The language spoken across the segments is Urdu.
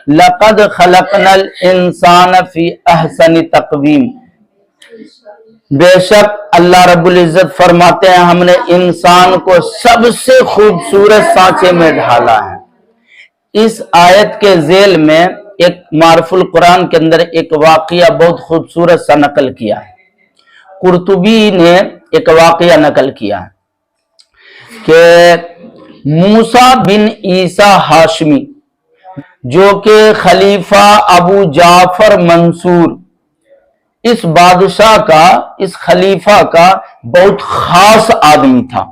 لقد خلقنا الانسان فی احسن تقویم، بے شک اللہ رب العزت فرماتے ہیں ہم نے انسان کو سب سے خوبصورت سانچے میں ڈھالا ہے۔ اس آیت کے ذیل میں ایک معرف القرآن کے اندر ایک واقعہ بہت خوبصورت سا نقل کیا ہے۔ قرطبی نے ایک واقعہ نقل کیا ہے کہ موسیٰ بن عیسیٰ ہاشمی جو کہ خلیفہ ابو جعفر منصور، اس بادشاہ کا، اس خلیفہ کا بہت خاص آدمی تھا۔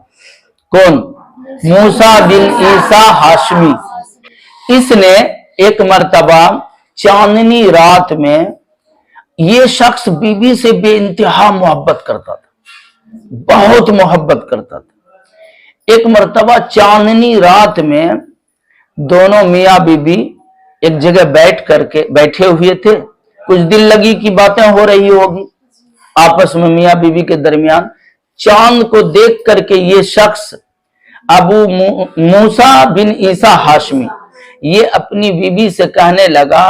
کون؟ موسیٰ بن عیسیٰ ہاشمی۔ اس نے ایک مرتبہ چاندنی رات میں، یہ شخص بی بی سے بے انتہا محبت کرتا تھا، بہت محبت کرتا تھا۔ ایک مرتبہ چاندنی رات میں دونوں میاں بی بی ایک جگہ بیٹھے ہوئے تھے، کچھ دل لگی کی باتیں ہو رہی ہوگی آپس میں میاں بی بی کے درمیان۔ چاند کو دیکھ کر کے یہ شخص ابو موسیٰ بن عیسیٰ ہاشمی یہ اپنی بی بی سے کہنے لگا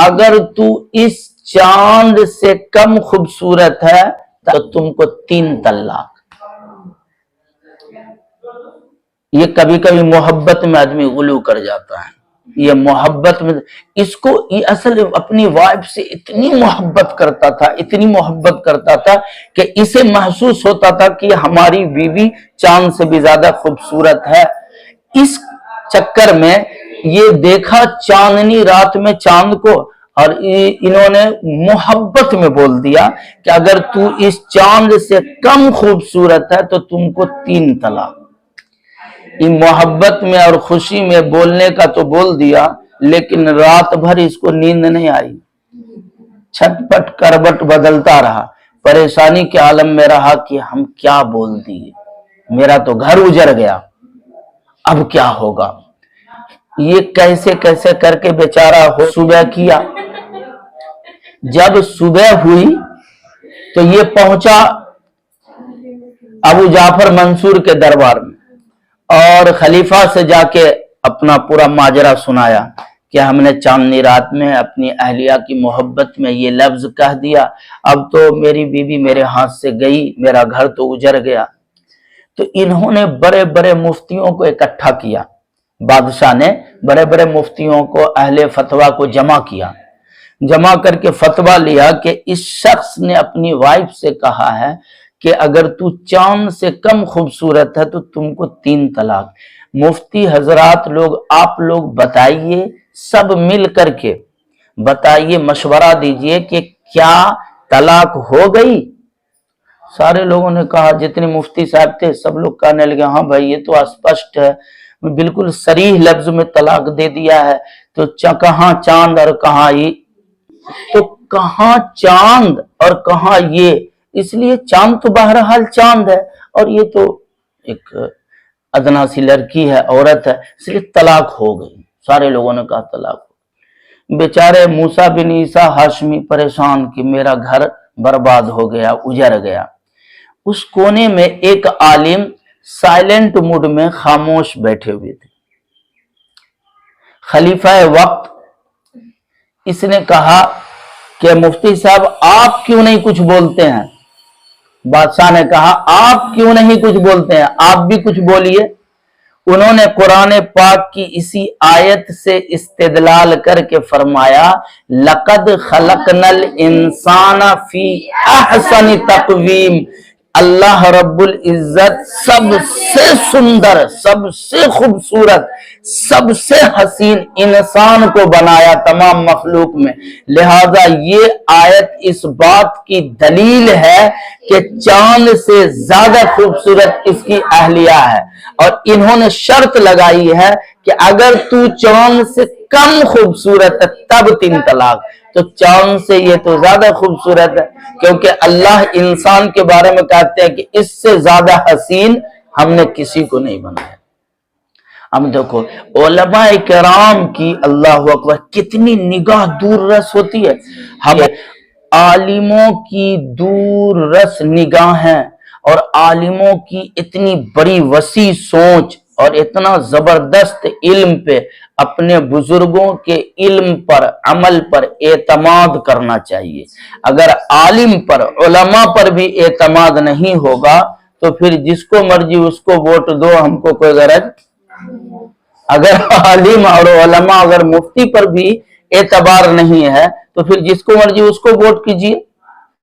اگر تو اس چاند سے کم خوبصورت ہے تو تم کو 3 طلاق۔ یہ کبھی کبھی محبت میں آدمی غلو کر جاتا ہے، یہ محبت میں اس کو، یہ اصل اپنی وائف سے اتنی محبت کرتا تھا، اتنی محبت کرتا تھا کہ اسے محسوس ہوتا تھا کہ ہماری بیوی چاند سے بھی زیادہ خوبصورت ہے۔ اس چکر میں یہ دیکھا چاندنی رات میں چاند کو، اور انہوں نے محبت میں بول دیا کہ اگر تو اس چاند سے کم خوبصورت ہے تو تم کو 3 طلاق۔ ان محبت میں اور خوشی میں بولنے کا تو بول دیا، لیکن رات بھر اس کو نیند نہیں آئی، چھٹ پٹ کروٹ بدلتا رہا، پریشانی کے عالم میں رہا کہ ہم کیا بول دیے، میرا تو گھر اجڑ گیا، اب کیا ہوگا۔ یہ کیسے کیسے کر کے بیچارہ صبح کیا۔ جب صبح ہوئی تو یہ پہنچا ابو جعفر منصور کے دربار میں، اور خلیفہ سے جا کے اپنا پورا ماجرا سنایا کہ ہم نے چاندنی رات میں اپنی اہلیہ کی محبت میں یہ لفظ کہہ دیا، اب تو میری بیوی میرے ہاتھ سے گئی، میرا گھر تو اجڑ گیا۔ تو انہوں نے بڑے بڑے مفتیوں کو اکٹھا کیا، بادشاہ نے بڑے بڑے مفتیوں کو، اہل فتویٰ کو جمع کیا، جمع کر کے فتویٰ لیا کہ اس شخص نے اپنی وائف سے کہا ہے کہ اگر تو چاند سے کم خوبصورت ہے تو تم کو 3 طلاق۔ مفتی حضرات لوگ، آپ لوگ بتائیے، سب مل کر کے بتائیے، مشورہ دیجئے کہ کیا طلاق ہو گئی؟ سارے لوگوں نے کہا، جتنے مفتی صاحب تھے سب لوگ کہنے لگے ہاں بھائی یہ تو اسپشٹ ہے، بالکل صریح لفظ میں طلاق دے دیا ہے۔ تو کہاں چاند اور کہاں یہ، تو کہاں چاند اور کہاں یہ، اس لیے چاند تو بہرحال چاند ہے اور یہ تو ایک ادنا سی لڑکی ہے، عورت ہے، اس لیے طلاق ہو گئی۔ سارے لوگوں نے کہا طلاق ہو۔ بیچارے موسیٰ بن عیسیٰ ہاشمی پریشان کہ میرا گھر برباد ہو گیا، اجڑ گیا۔ اس کونے میں ایک عالم سائلنٹ موڈ میں خاموش بیٹھے ہوئے تھے۔ خلیفہ وقت اس نے کہا کہ مفتی صاحب آپ کیوں نہیں کچھ بولتے ہیں؟ بادشاہ نے کہا آپ کیوں نہیں کچھ بولتے ہیں، آپ بھی کچھ بولیے۔ انہوں نے قرآن پاک کی اسی آیت سے استدلال کر کے فرمایا لقد خلقنا الانسان فی احسن تقویم، اللہ رب العزت سب سے سندر، سب سے خوبصورت، سب سے حسین انسان کو بنایا تمام مخلوق میں۔ لہذا یہ آیت اس بات کی دلیل ہے کہ چاند سے زیادہ خوبصورت اس کی اہلیہ ہے، اور انہوں نے شرط لگائی ہے کہ اگر تو چاند سے کم خوبصورت ہے تب 3 طلاق۔ تو چاند سے یہ تو زیادہ خوبصورت ہے، کیونکہ اللہ انسان کے بارے میں کہتے ہیں کہ اس سے زیادہ حسین ہم نے کسی کو نہیں بنایا۔ ہم دیکھو علماء کرام کی، اللہ اکبر، کتنی نگاہ دور رس ہوتی ہے۔ ہم عالموں کی دور رس نگاہیں اور عالموں کی اتنی بڑی وسیع سوچ اور اتنا زبردست علم پہ، اپنے بزرگوں کے علم پر، عمل پر اعتماد کرنا چاہیے۔ اگر عالم پر، علماء پر بھی اعتماد نہیں ہوگا تو پھر جس کو مرضی اس کو ووٹ دو، ہم کو کوئی غرض۔ اگر عالم اور علماء، اگر مفتی پر بھی اعتبار نہیں ہے تو پھر جس کو مرضی اس کو ووٹ کیجیے۔